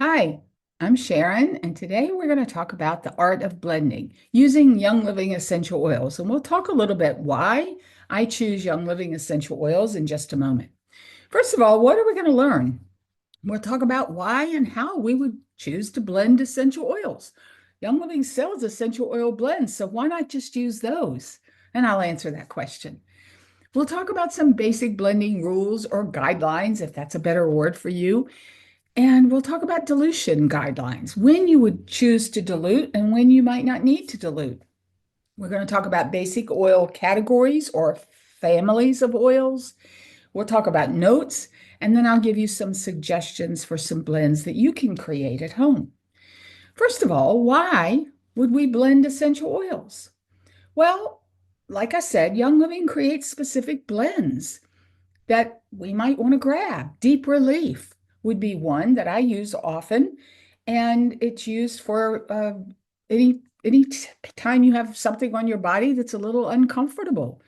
Hi, I'm Sharon, and today we're going to talk about the art of blending using Young Living essential oils. And we'll talk a little bit why I choose Young Living essential oils in just a moment. First of all, what are we going to learn? We'll talk about why and how we would choose to blend essential oils. Young Living sells essential oil blends, so why not just use those? And I'll answer that question. We'll talk about some basic blending rules or guidelines, if that's a better word for you, and we'll talk about dilution guidelines, when you would choose to dilute and when you might not need to dilute. We're going to talk about basic oil categories or families of oils. We'll talk about notes, and then I'll give you some suggestions for some blends that you can create at home. First of all, why would we blend essential oils? Well, like I said, Young Living creates specific blends that we might want to grab. Deep Relief would be one that I use often, and it's used for any time you have something on your body that's a little uncomfortable.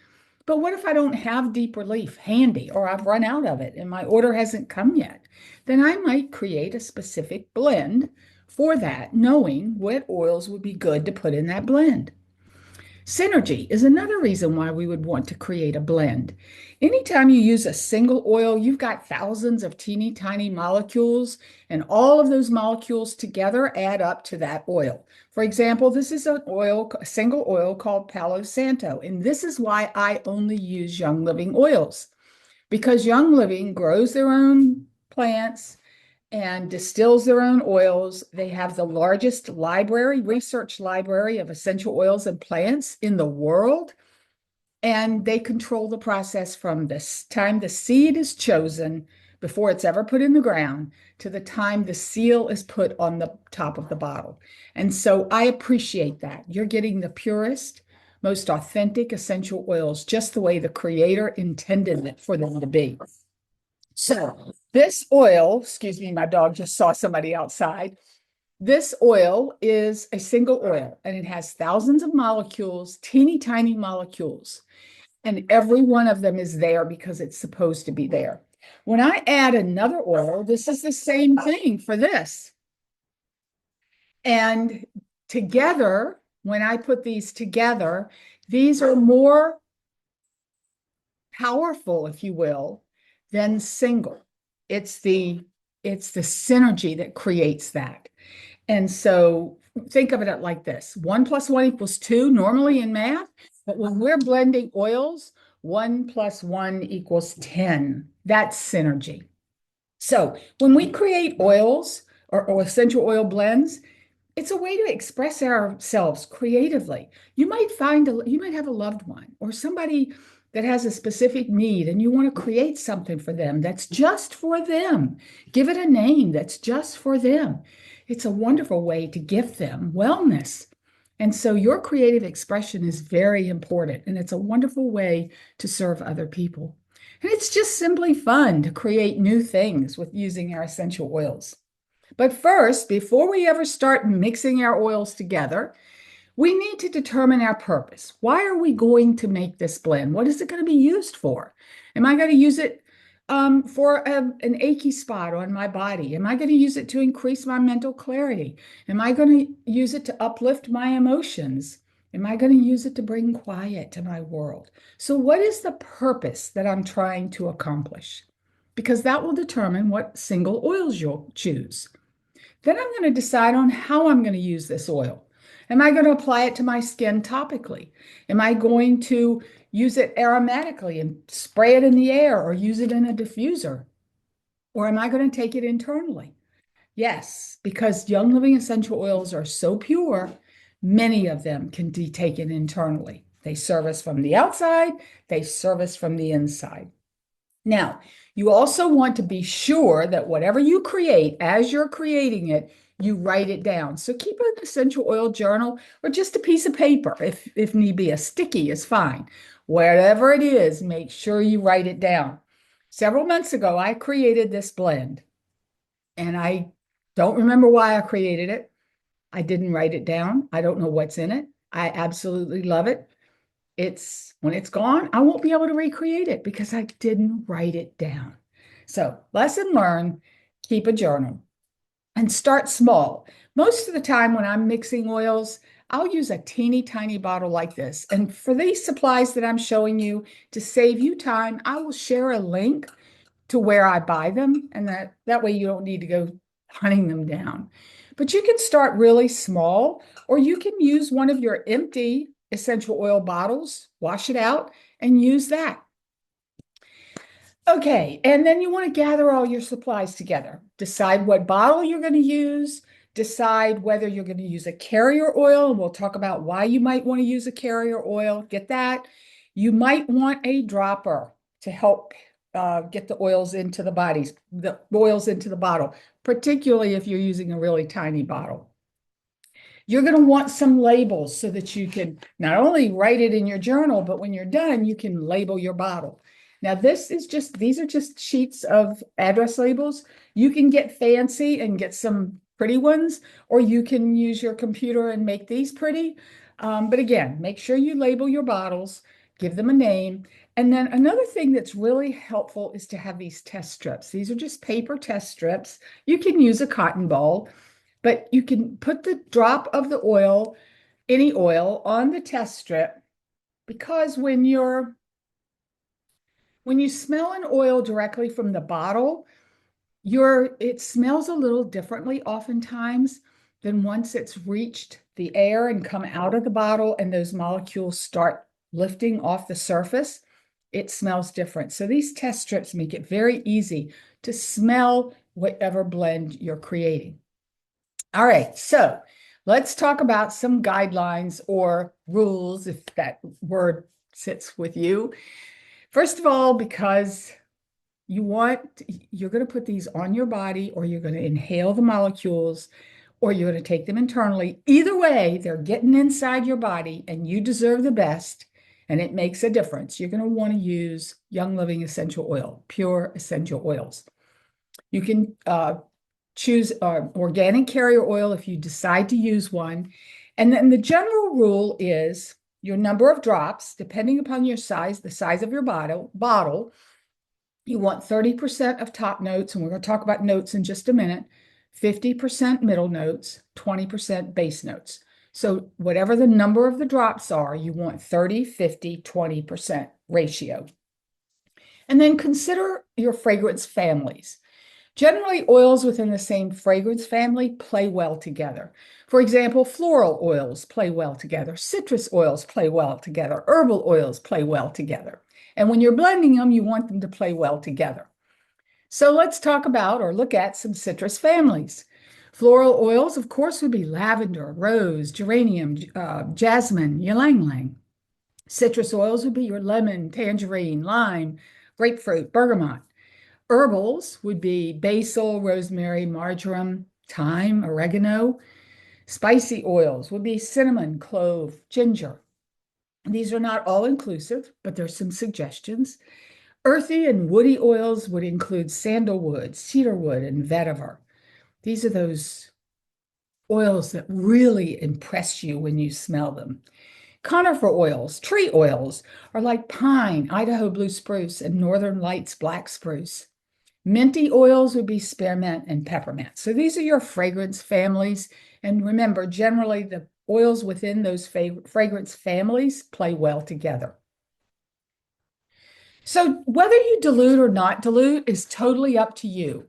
But what if I don't have Deep Relief handy, or I've run out of it and my order hasn't come yet? Then I might create a specific blend for that, knowing what oils would be good to put in that blend. Synergy is another reason why we would want to create a blend. Anytime you use a single oil, you've got thousands of teeny tiny molecules, and all of those molecules together add up to that oil. For example, this is a single oil called Palo Santo, and this is why I only use Young Living oils, because Young Living grows their own plants and distills their own oils. They have the largest research library of essential oils and plants in the world. And they control the process from the time the seed is chosen before it's ever put in the ground to the time the seal is put on the top of the bottle. And so I appreciate that. You're getting the purest, most authentic essential oils, just the way the creator intended it for them to be. So this oil, excuse me, my dog just saw somebody outside. This oil is a single oil and it has thousands of molecules, teeny tiny molecules, and every one of them is there because it's supposed to be there. When I add another oil, this is the same thing for this. And together, when I put these together, these are more powerful, if you will, than single. It's the it's the synergy that creates that. And so think of it like this: one plus one equals two, normally in math, but when we're blending oils, one plus one equals 10. That's synergy. So when we create oils or essential oil blends, it's a way to express ourselves creatively. You might have a loved one or somebody that has a specific need and you want to create something for them that's just for them. Give it a name that's just for them. It's a wonderful way to gift them wellness. And so your creative expression is very important and it's a wonderful way to serve other people. And it's just simply fun to create new things with using our essential oils. But first, before we ever start mixing our oils together, we need to determine our purpose. Why are we going to make this blend? What is it going to be used for? Am I going to use it for an achy spot on my body? Am I going to use it to increase my mental clarity? Am I going to use it to uplift my emotions? Am I going to use it to bring quiet to my world? So, what is the purpose that I'm trying to accomplish? Because that will determine what single oils you'll choose. Then I'm going to decide on how I'm going to use this oil. Am I going to apply it to my skin topically? Am I going to use it aromatically and spray it in the air or use it in a diffuser? Or am I going to take it internally? Yes, because Young Living essential oils are so pure, many of them can be taken internally. They serve us from the outside, they serve us from the inside. Now, you also want to be sure that whatever you create, as you're creating it, you write it down. So keep an essential oil journal or just a piece of paper, if need be. A sticky is fine. Whatever it is, make sure you write it down. Several months ago, I created this blend, and I don't remember why I created it. I didn't write it down. I don't know what's in it. I absolutely love it. It's when it's gone, I won't be able to recreate it because I didn't write it down. So, lesson learned, keep a journal. and start small. Most of the time when I'm mixing oils, I'll use a teeny tiny bottle like this. And for these supplies that I'm showing you, to save you time, I will share a link to where I buy them, and that way you don't need to go hunting them down. But you can start really small, or you can use one of your empty essential oil bottles, wash it out, and use that. Okay, and then you want to gather all your supplies together. Decide what bottle you're going to use. Decide whether you're going to use a carrier oil, and we'll talk about why you might want to use a carrier oil. Get that. You might want a dropper to help get the oils into the oils into the bottle, particularly if you're using a really tiny bottle. You're going to want some labels so that you can not only write it in your journal, but when you're done, you can label your bottle. Now, these are just sheets of address labels. You can get fancy and get some pretty ones, or you can use your computer and make these pretty. But again, make sure you label your bottles, give them a name. And then another thing that's really helpful is to have these test strips. These are just paper test strips. You can use a cotton ball, but you can put the drop of the oil, any oil, on the test strip, because when you smell an oil directly from the bottle, it smells a little differently oftentimes than once it's reached the air and come out of the bottle and those molecules start lifting off the surface. It smells different. So these test strips make it very easy to smell whatever blend you're creating. All right, so let's talk about some guidelines or rules, if that word sits with you. First of all, because you're going to put these on your body, or you're going to inhale the molecules, or you're going to take them internally. Either way, they're getting inside your body, and you deserve the best, and it makes a difference. You're going to want to use Young Living essential oil, pure essential oils. You can choose organic carrier oil if you decide to use one. And then the general rule is your number of drops, depending upon your size, the size of your bottle, you want 30% of top notes, and we're going to talk about notes in just a minute, 50% middle notes, 20% base notes. So whatever the number of the drops are, you want 30, 50, 20% ratio. And then consider your fragrance families. Generally, oils within the same fragrance family play well together. For example, floral oils play well together, citrus oils play well together, herbal oils play well together. And when you're blending them, you want them to play well together. So let's talk about or look at some citrus families. Floral oils, of course, would be lavender, rose, geranium, jasmine, ylang ylang. Citrus oils would be your lemon, tangerine, lime, grapefruit, bergamot. Herbals would be basil, rosemary, marjoram, thyme, oregano. Spicy oils would be cinnamon, clove, ginger. These are not all inclusive, but there's some suggestions. Earthy and woody oils would include sandalwood, cedarwood, and vetiver. These are those oils that really impress you when you smell them. Conifer oils, tree oils, are like pine, Idaho blue spruce, and Northern Lights black spruce. Minty oils would be spearmint and peppermint. So these are your fragrance families. And remember, generally the oils within those fragrance families play well together. So whether you dilute or not dilute is totally up to you.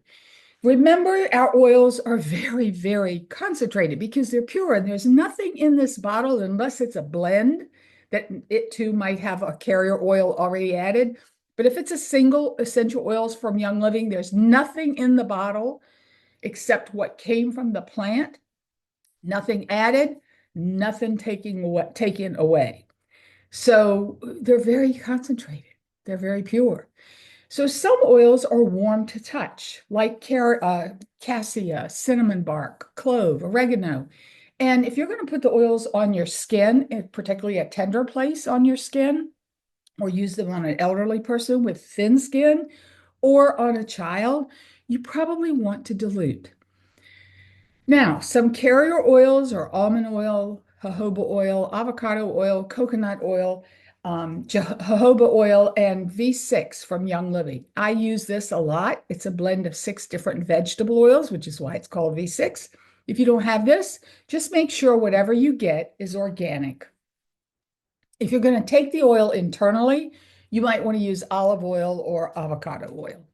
Remember, our oils are very, very concentrated because they're pure, and there's nothing in this bottle, unless it's a blend, that it too might have a carrier oil already added. But if it's a single essential oils from Young Living, there's nothing in the bottle except what came from the plant, nothing added, nothing taken away. So they're very concentrated. They're very pure. So some oils are warm to touch, like cassia, cinnamon bark, clove, oregano. And if you're going to put the oils on your skin, particularly a tender place on your skin, or use them on an elderly person with thin skin, or on a child, you probably want to dilute. Now, some carrier oils are almond oil, jojoba oil, avocado oil, coconut oil. jojoba oil, and V6 from Young Living. I use this a lot. It's a blend of 6 different vegetable oils, which is why it's called V6. If you don't have this, just make sure whatever you get is organic. If you're going to take the oil internally, you might want to use olive oil or avocado oil.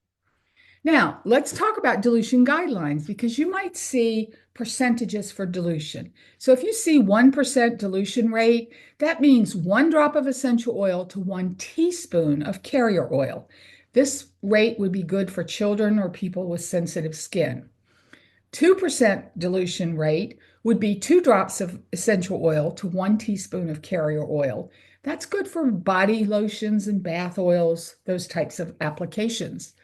Now, let's talk about dilution guidelines because you might see percentages for dilution. So if you see 1% dilution rate, that means 1 drop of essential oil to 1 teaspoon of carrier oil. This rate would be good for children or people with sensitive skin. 2% dilution rate would be 2 drops of essential oil to 1 teaspoon of carrier oil. That's good for body lotions and bath oils, those types of applications.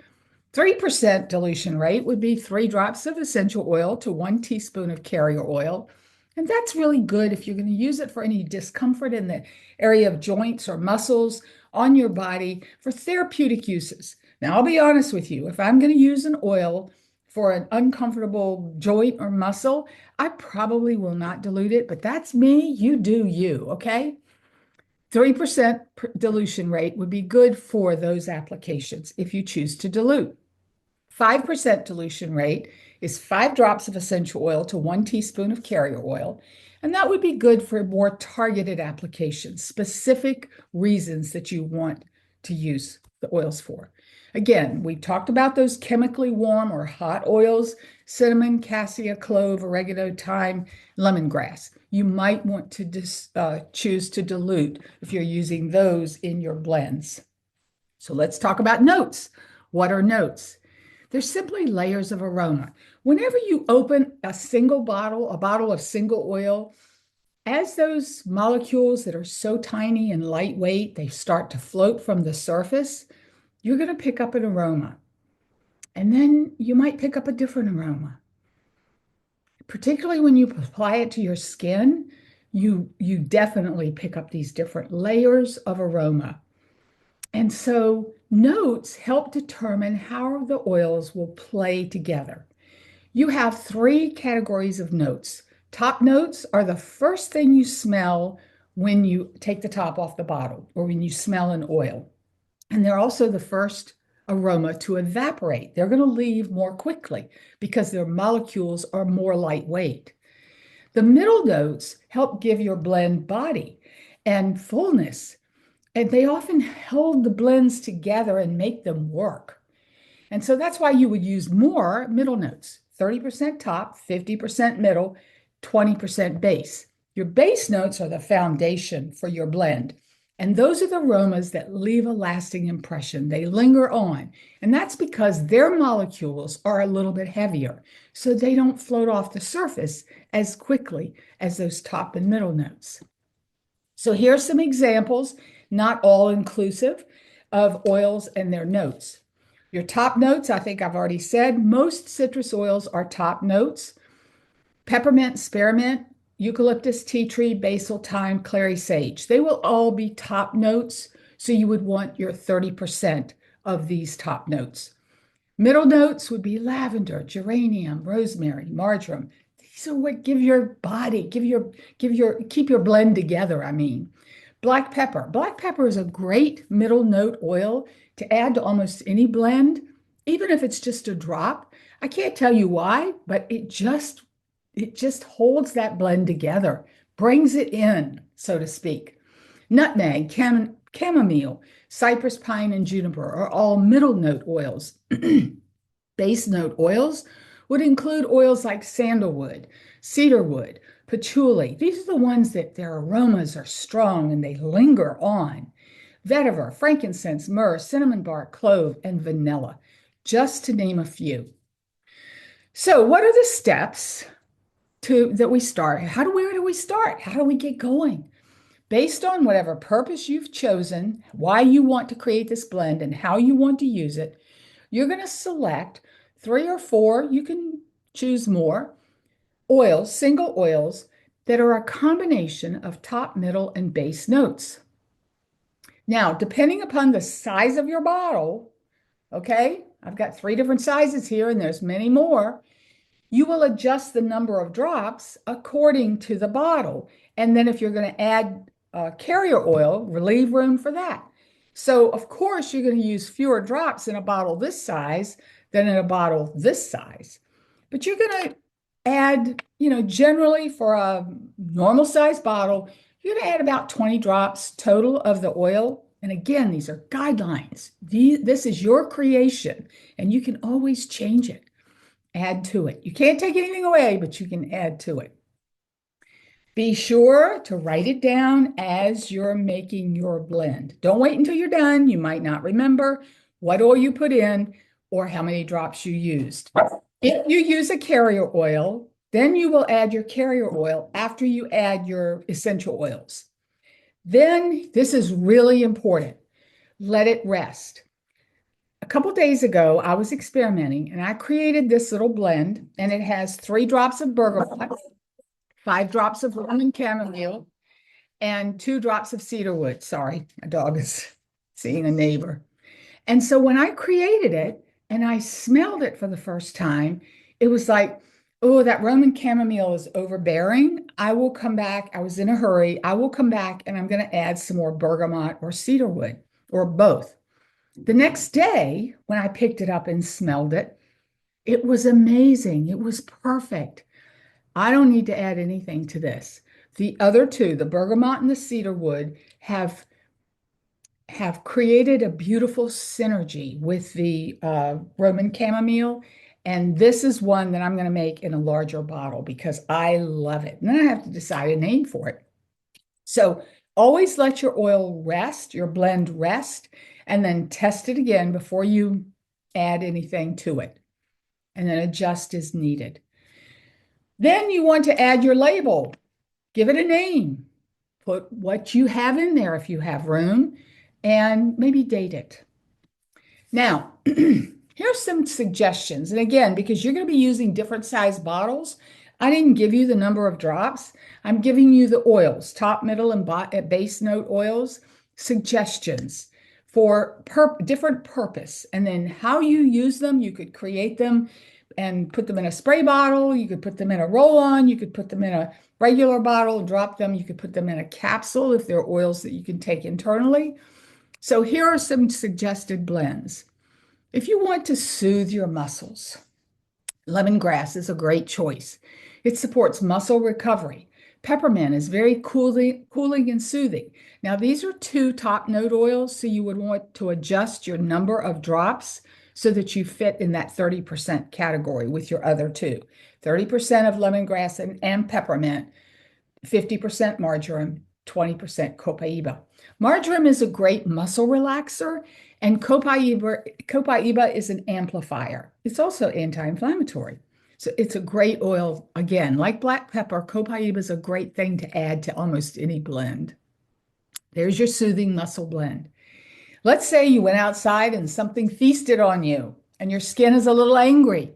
3% dilution rate would be 3 drops of essential oil to 1 teaspoon of carrier oil. And that's really good if you're going to use it for any discomfort in the area of joints or muscles on your body for therapeutic uses. Now, I'll be honest with you, if I'm going to use an oil for an uncomfortable joint or muscle, I probably will not dilute it, but that's me. You do you, okay? 3% dilution rate would be good for those applications if you choose to dilute. 5% dilution rate is 5 drops of essential oil to 1 teaspoon of carrier oil. And that would be good for more targeted applications, specific reasons that you want to use the oils for. Again, we talked about those chemically warm or hot oils: cinnamon, cassia, clove, oregano, thyme, lemongrass. You might want to choose to dilute if you're using those in your blends. So let's talk about notes. What are notes? They're simply layers of aroma. Whenever you open a bottle of single oil, as those molecules that are so tiny and lightweight, they start to float from the surface, you're going to pick up an aroma. And then you might pick up a different aroma. Particularly when you apply it to your skin, you definitely pick up these different layers of aroma. And so notes help determine how the oils will play together. You have 3 categories of notes. Top notes are the first thing you smell when you take the top off the bottle or when you smell an oil. And they're also the first aroma to evaporate. They're going to leave more quickly because their molecules are more lightweight. The middle notes help give your blend body and fullness. And they often hold the blends together and make them work. And so that's why you would use more middle notes: 30% top, 50% middle, 20% base. Your base notes are the foundation for your blend. And those are the aromas that leave a lasting impression. They linger on. And that's because their molecules are a little bit heavier, so they don't float off the surface as quickly as those top and middle notes. So here's some examples, not all inclusive, of oils and their notes. Your top notes, I think I've already said, most citrus oils are top notes: peppermint, spearmint, eucalyptus, tea tree, basil, thyme, clary sage. They will all be top notes, so you would want your 30% of these top notes. Middle notes would be lavender, geranium, rosemary, marjoram. These are what give your body, keep your blend together, I mean. Black pepper. Black pepper is a great middle note oil to add to almost any blend, even if it's just a drop. I can't tell you why, but it just holds that blend together, brings it in, so to speak. Nutmeg, chamomile, cypress pine, and juniper are all middle note oils. Base note oils would include oils like sandalwood, cedarwood, patchouli. These are the ones that their aromas are strong and they linger on. Vetiver, frankincense, myrrh, cinnamon bark, clove, and vanilla, just to name a few. So what are the steps that we start? Where do we start? How do we get going? Based on whatever purpose you've chosen, why you want to create this blend and how you want to use it, you're going to select 3 or 4, you can choose more, oils, single oils that are a combination of top, middle, and base notes. Now, depending upon the size of your bottle, okay, I've got 3 different sizes here and there's many more, you will adjust the number of drops according to the bottle. And then if you're going to add carrier oil, leave room for that. So, of course, you're going to use fewer drops in a bottle this size than in a bottle this size. But you're going to add, generally for a normal size bottle, you're going to add about 20 drops total of the oil. And again, these are guidelines. This is your creation, and you can always change it, add to it. You can't take anything away, but you can add to it. Be sure to write it down as you're making your blend. Don't wait until you're done. You might not remember what oil you put in or how many drops you used. If you use a carrier oil, then you will add your carrier oil after you add your essential oils. Then, this is really important. Let it rest. A couple days ago, I was experimenting and I created this little blend, and it has 3 drops of bergamot, 5 drops of lemon chamomile, and 2 drops of cedarwood. Sorry, my dog is seeing a neighbor. And so when I created it and I smelled it for the first time, it was like, oh, that Roman chamomile is overbearing. I will come back. I was in a hurry. I will come back and I'm going to add some more bergamot or cedarwood or both. The next day, when I picked it up and smelled it, it was amazing. It was perfect. I don't need to add anything to this. The other two, the bergamot and the cedarwood, have created a beautiful synergy with the Roman chamomile. And this is one that I'm going to make in a larger bottle because I love it. And then I have to decide a name for it. So always let your oil rest, your blend rest, and then test it again before you add anything to it. And then adjust as needed. Then you want to add your label. Give it a name. Put what you have in there if you have room, and maybe date it. Now, here's some suggestions. And again, because you're going to be using different size bottles, I didn't give you the number of drops. I'm giving you the oils, top, middle, and base note oils, suggestions for different purpose. And then how you use them, you could create them and put them in a spray bottle. You could put them in a roll-on. You could put them in a regular bottle, drop them. You could put them in a capsule if they're oils that you can take internally. So here are some suggested blends. If you want to soothe your muscles, lemongrass is a great choice. It supports muscle recovery. Peppermint is very cooling and soothing. Now, these are 2 top note oils, so you would want to adjust your number of drops so that you fit in that 30% category with your other 2. 30% of lemongrass and peppermint, 50% marjoram, 20% copaiba. Marjoram is a great muscle relaxer, and copaiba is an amplifier. It's also anti-inflammatory. So it's a great oil. Again, like black pepper, copaiba is a great thing to add to almost any blend. There's your soothing muscle blend. Let's say you went outside and something feasted on you and your skin is a little angry.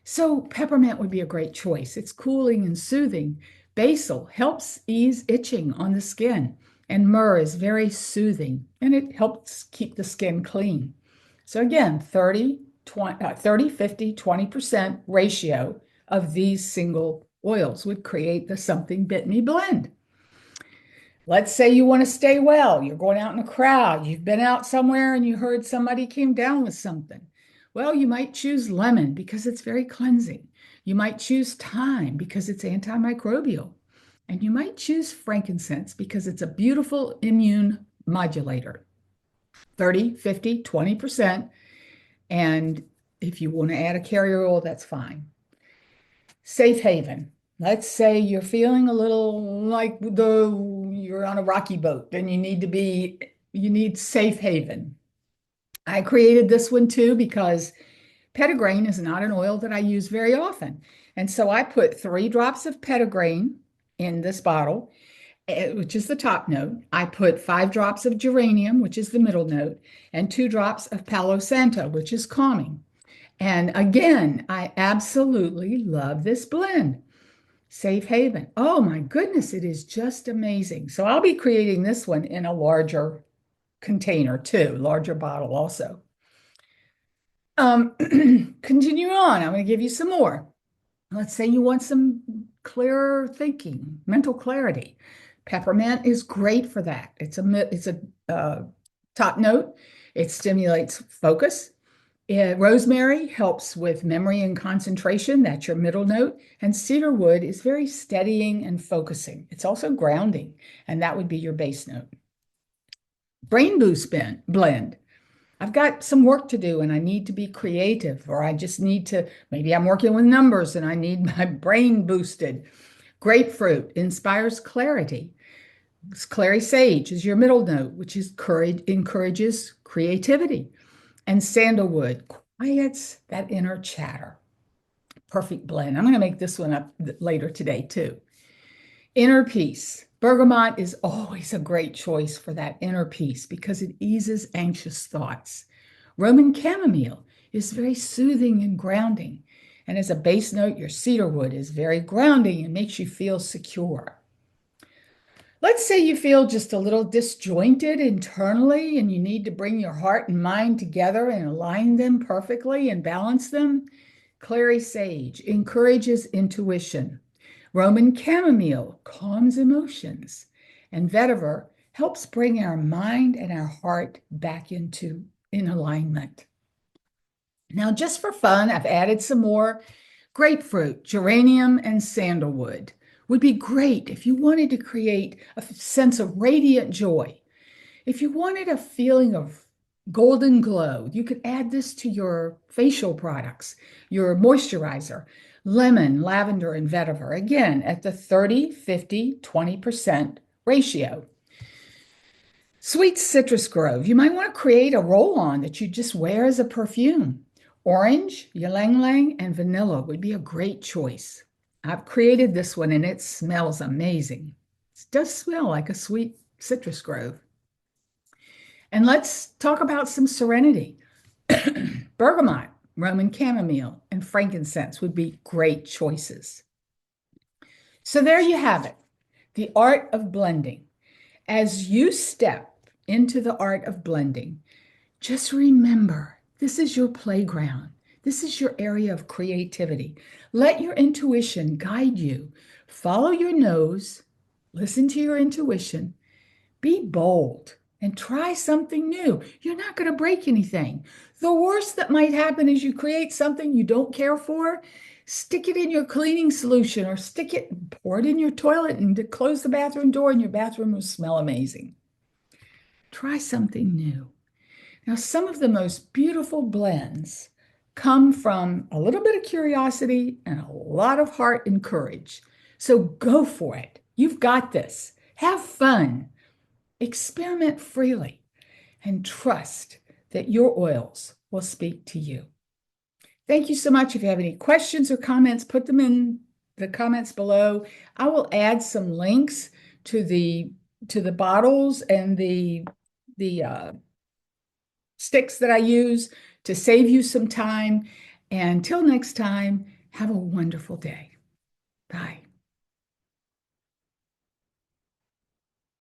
So peppermint would be a great choice. It's cooling and soothing. Basil helps ease itching on the skin. And myrrh is very soothing and it helps keep the skin clean. So again, 30, 50, 20% ratio of these single oils would create the Something Bit Me blend. Let's say you want to stay well. You're going out in a crowd. You've been out somewhere and you heard somebody came down with something. Well, you might choose lemon because it's very cleansing. You might choose thyme because it's antimicrobial. And you might choose frankincense because it's a beautiful immune modulator. 30, 50, 20%. And if you want to add a carrier oil, that's fine. Safe haven. Let's say you're feeling a little like you're on a rocky boat and you need safe haven. I created this one too because petitgrain is not an oil that I use very often. And so I put 3 drops of petitgrain in this bottle, which is the top note. I put 5 drops of geranium, which is the middle note, and 2 drops of Palo Santo, which is calming. And again, I absolutely love this blend. Safe haven. Oh my goodness, it is just amazing. So I'll be creating this one in a larger container too, larger bottle also. Continue on. I'm going to give you some more. Let's say you want some clearer thinking, mental clarity. Peppermint is great for that. It's a top note. It stimulates focus. Rosemary helps with memory and concentration. That's your middle note. And cedarwood is very steadying and focusing. It's also grounding, and that would be your bass note. Brain boost blend. I've got some work to do and I need to be creative, or I just need to, maybe I'm working with numbers and I need my brain boosted. Grapefruit inspires clarity. Clary sage is your middle note, which is encourages creativity. And sandalwood quiets that inner chatter. Perfect blend. I'm going to make this one up later today too. Inner peace. Bergamot is always a great choice for that inner peace because it eases anxious thoughts. Roman chamomile is very soothing and grounding. And as a base note, your cedarwood is very grounding and makes you feel secure. Let's say you feel just a little disjointed internally and you need to bring your heart and mind together and align them perfectly and balance them. Clary sage encourages intuition. Roman chamomile calms emotions. And vetiver helps bring our mind and our heart back in alignment. Now, just for fun, I've added some more. Grapefruit, geranium, and sandalwood would be great if you wanted to create a sense of radiant joy. If you wanted a feeling of golden glow, you could add this to your facial products, your moisturizer, lemon, lavender, and vetiver, again, at the 30, 50, 20% ratio. Sweet citrus grove, you might want to create a roll-on that you just wear as a perfume. Orange, ylang ylang, and vanilla would be a great choice. I've created this one and it smells amazing. It does smell like a sweet citrus grove. And let's talk about some serenity. Bergamot, Roman chamomile, and frankincense would be great choices. So there you have it, the art of blending. As you step into the art of blending, just remember, this is your playground. This is your area of creativity. Let your intuition guide you. Follow your nose, listen to your intuition, be bold, and try something new. You're not going to break anything. The worst that might happen is you create something you don't care for, stick it in your cleaning solution or pour it in your toilet and close the bathroom door and your bathroom will smell amazing. Try something new. Now, some of the most beautiful blends come from a little bit of curiosity and a lot of heart and courage. So go for it. You've got this. Have fun. Experiment freely and trust that your oils will speak to you. Thank you so much. If you have any questions or comments, put them in the comments below. I will add some links to the bottles and the sticks that I use to save you some time. And until next time, have a wonderful day. Bye.